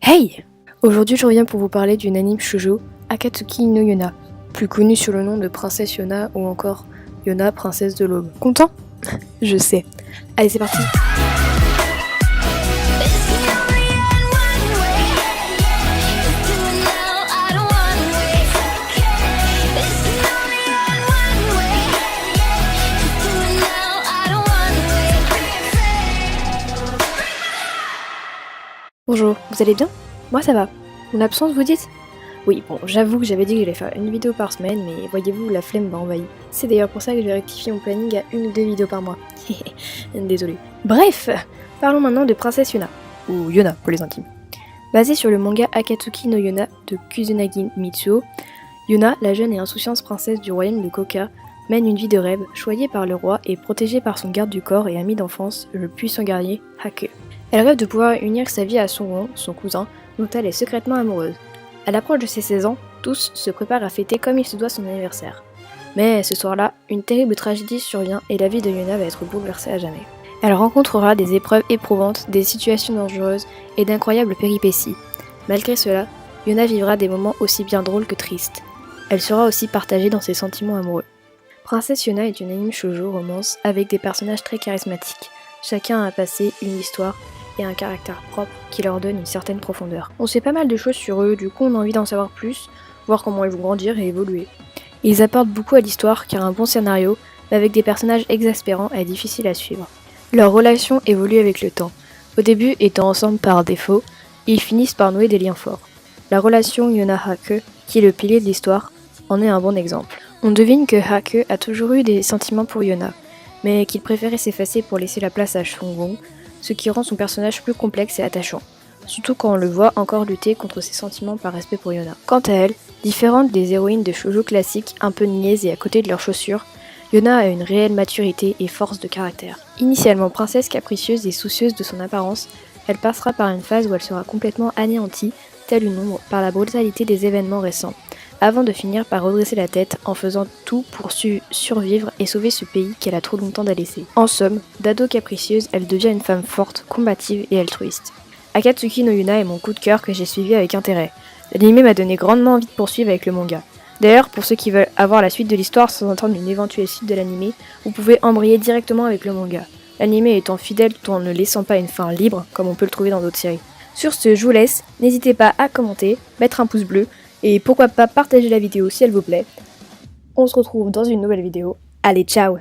Hey! Aujourd'hui je reviens pour vous parler d'une anime shoujo, Akatsuki no Yona, plus connue sous le nom de Princesse Yona ou encore Yona, Princesse de l'Aube. Content? Je sais. Allez c'est parti! Bonjour, vous allez bien? Moi ça va. Mon absence vous dites? Oui, bon, j'avoue que j'avais dit que j'allais faire une vidéo par semaine, mais voyez-vous, la flemme m'a envahi. C'est d'ailleurs pour ça que j'ai rectifié mon planning à 1 ou 2 vidéos par mois. Désolé. Bref, parlons maintenant de Princesse Yona, ou Yona pour les intimes. Basée sur le manga Akatsuki no Yona de Kusunagi Mitsuo, Yona, la jeune et insouciante princesse du royaume de Koka, mène une vie de rêve, choyée par le roi et protégée par son garde du corps et ami d'enfance, le puissant guerrier Haku. Elle rêve de pouvoir unir sa vie à Songon, son cousin, dont elle est secrètement amoureuse. À l'approche de ses 16 ans, tous se préparent à fêter comme il se doit son anniversaire. Mais ce soir-là, une terrible tragédie survient et la vie de Yona va être bouleversée à jamais. Elle rencontrera des épreuves éprouvantes, des situations dangereuses et d'incroyables péripéties. Malgré cela, Yona vivra des moments aussi bien drôles que tristes. Elle sera aussi partagée dans ses sentiments amoureux. Princesse Yona est une anime shoujo romance avec des personnages très charismatiques. Chacun a un passé, une histoire et un caractère propre qui leur donne une certaine profondeur. On sait pas mal de choses sur eux, du coup on a envie d'en savoir plus, voir comment ils vont grandir et évoluer. Ils apportent beaucoup à l'histoire car un bon scénario, mais avec des personnages exaspérants et difficiles à suivre. Leur relation évolue avec le temps. Au début étant ensemble par défaut, ils finissent par nouer des liens forts. La relation Yona-Haku, qui est le pilier de l'histoire, en est un bon exemple. On devine que Haku a toujours eu des sentiments pour Yona, mais qu'il préférait s'effacer pour laisser la place à Songon, ce qui rend son personnage plus complexe et attachant, surtout quand on le voit encore lutter contre ses sentiments par respect pour Yona. Quant à elle, différente des héroïnes de shoujo classiques un peu niaises et à côté de leurs chaussures, Yona a une réelle maturité et force de caractère. Initialement princesse capricieuse et soucieuse de son apparence, elle passera par une phase où elle sera complètement anéantie, telle une ombre, par la brutalité des événements récents, avant de finir par redresser la tête en faisant tout pour survivre et sauver ce pays qu'elle a trop longtemps délaissé. En somme, d'ado capricieuse, elle devient une femme forte, combative et altruiste. Akatsuki no Yona est mon coup de cœur que j'ai suivi avec intérêt. L'anime m'a donné grandement envie de poursuivre avec le manga. D'ailleurs, pour ceux qui veulent avoir la suite de l'histoire sans entendre une éventuelle suite de l'anime, vous pouvez embrayer directement avec le manga. L'anime étant fidèle tout en ne laissant pas une fin libre, comme on peut le trouver dans d'autres séries. Sur ce, je vous laisse, n'hésitez pas à commenter, mettre un pouce bleu, et pourquoi pas partager la vidéo si elle vous plaît. On se retrouve dans une nouvelle vidéo. Allez, ciao!